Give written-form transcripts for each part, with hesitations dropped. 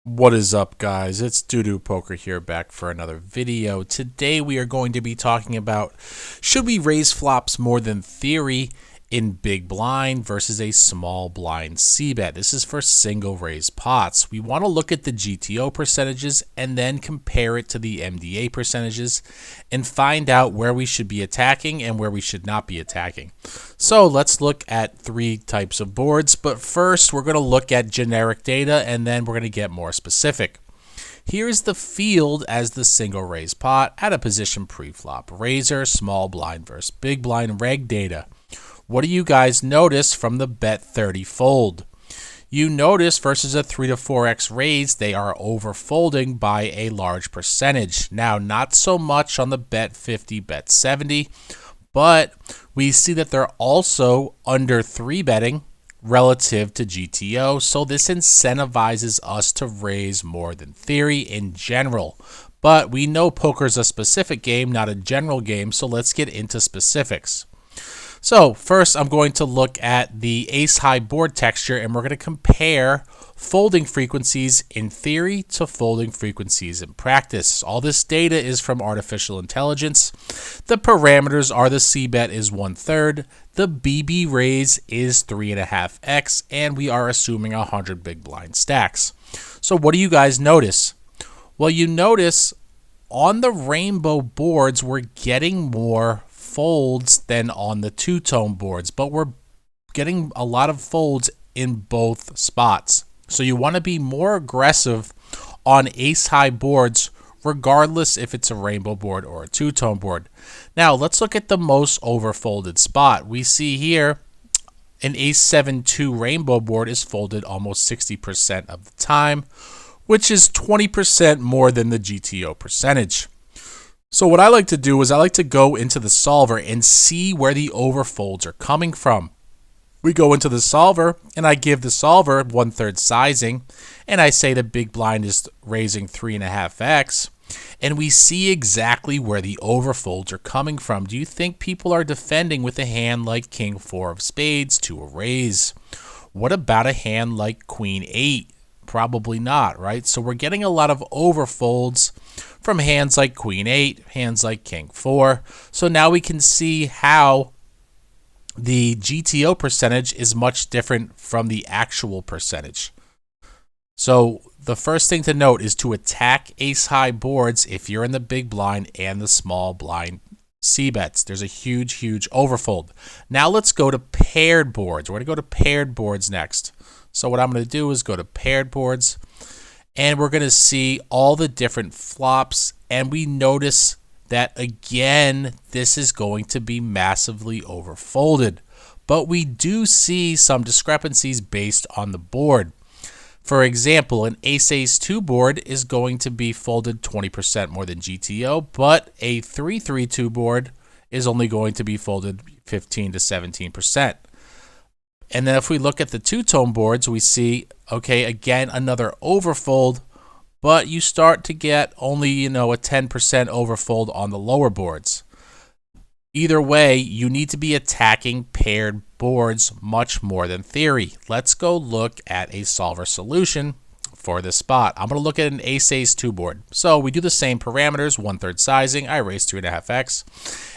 What is up, guys? It's Doodoo Poker here, back for another video. Today we are going to be talking about, should we raise flops more than theory in big blind versus a small blind c-bet. This is for single raise pots. We want to look at the GTO percentages and then compare it to the MDA percentages and find out where we should be attacking and where we should not be attacking. So let's look at three types of boards, but first we're going to look at generic data and then we're going to get more specific. Here's the field as the single raise pot at a position pre-flop. Raiser, small blind versus big blind reg data. What do you guys notice from the bet 30 fold? You notice versus a 3 to 4x raise, they are over folding by a large percentage. Now, not so much on the bet 50, bet 70, but we see that they're also under 3 betting relative to GTO, so this incentivizes us to raise more than theory in general. But we know poker's a specific game, not a general game, so let's get into specifics. So first I'm going to look at the ace-high board texture and we're going to compare folding frequencies in theory to folding frequencies in practice. All this data is from artificial intelligence. The parameters are the c-bet is 1/3, the BB raise is 3.5x, and we are assuming 100 big blind stacks. So what do you guys notice? Well, you notice on the rainbow boards we're getting more folds than on the two-tone boards, but we're getting a lot of folds in both spots. So you want to be more aggressive on ace-high boards regardless if it's a rainbow board or a two-tone board. Now let's look at the most overfolded spot. We see here an ace-7-2 rainbow board is folded almost 60% of the time, which is 20% more than the GTO percentage. So what I like to do is I like to go into the solver and see where the overfolds are coming from. We go into the solver and I give the solver 1/3 sizing and I say the big blind is raising 3.5x, and we see exactly where the overfolds are coming from. Do you think people are defending with a hand like King 4 of spades to a raise? What about a hand like Queen 8? Probably not, right? So we're getting a lot of overfolds from hands like Queen 8, hands like King 4. So now we can see how the GTO percentage is much different from the actual percentage. So the first thing to note is to attack ace-high boards if you're in the big blind and the small blind c-bets. There's a huge overfold. Now let's go to paired boards. We're going to go to paired boards next. So what I'm going to do is go to paired boards, and we're going to see all the different flops, and we notice that again this is going to be massively overfolded, but we do see some discrepancies based on the board. For example, an ace-ace-2 board is going to be folded 20% more than GTO, but a 3-3-2 board is only going to be folded 15 to 17%. And then if we look at the two-tone boards, we see, okay, again, another overfold, but you start to get only, a 10% overfold on the lower boards. Either way, you need to be attacking paired boards much more than theory. Let's go look at a solver solution for this spot. I'm going to look at an ace-ace-2 board. So we do the same parameters, 1/3 sizing, I raise 3.5x.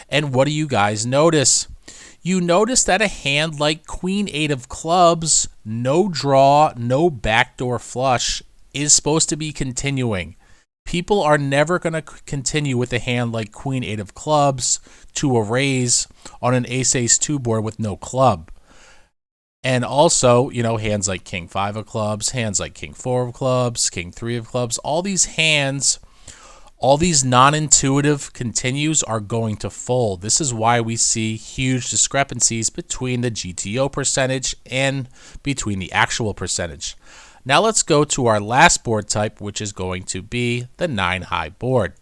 And what do you guys notice? You notice that a hand like Queen 8 of clubs, no draw, no backdoor flush, is supposed to be continuing. People are never going to continue with a hand like Queen 8 of clubs to a raise on an ace-ace-2 board with no club. And also, hands like King 5 of clubs, hands like King 4 of clubs, King 3 of clubs, all these hands, all these non-intuitive continues are going to fold. This is why we see huge discrepancies between the GTO percentage and between the actual percentage. Now let's go to our last board type, which is going to be the 9-high board.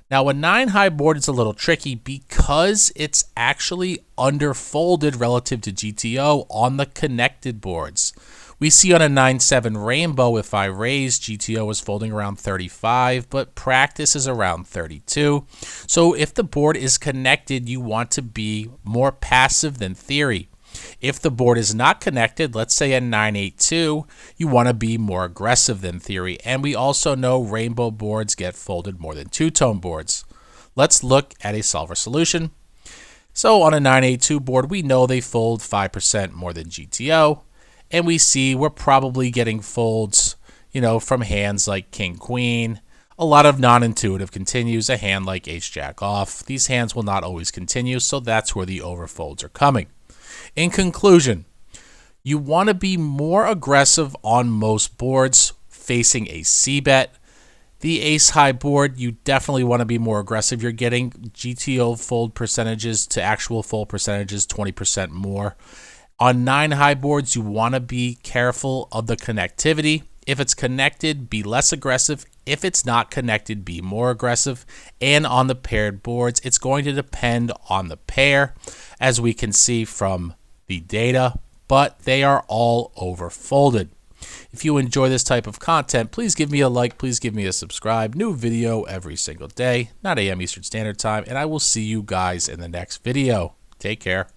Now a 9-high board is a little tricky because it's actually underfolded relative to GTO on the connected boards. We see on a 9-7 rainbow, if I raise, GTO is folding around 35, but practice is around 32. So if the board is connected, you want to be more passive than theory. If the board is not connected, let's say a 982, you want to be more aggressive than theory. And we also know rainbow boards get folded more than two-tone boards. Let's look at a solver solution. So on a 982 board, we know they fold 5% more than GTO. And we see we're probably getting folds, from hands like King Queen. A lot of non-intuitive continues, a hand like Ace Jack off. These hands will not always continue, so that's where the overfolds are coming. In conclusion, you want to be more aggressive on most boards facing a C-bet. The ace-high board, you definitely want to be more aggressive. You're getting GTO fold percentages to actual fold percentages 20% more. On 9-high boards, you want to be careful of the connectivity. If it's connected, be less aggressive. If it's not connected, be more aggressive. And on the paired boards, it's going to depend on the pair, as we can see from the data, but they are all overfolded. If you enjoy this type of content, please give me a like, please give me a subscribe. New video every single day, 9 a.m. Eastern Standard Time, and I will see you guys in the next video. Take care.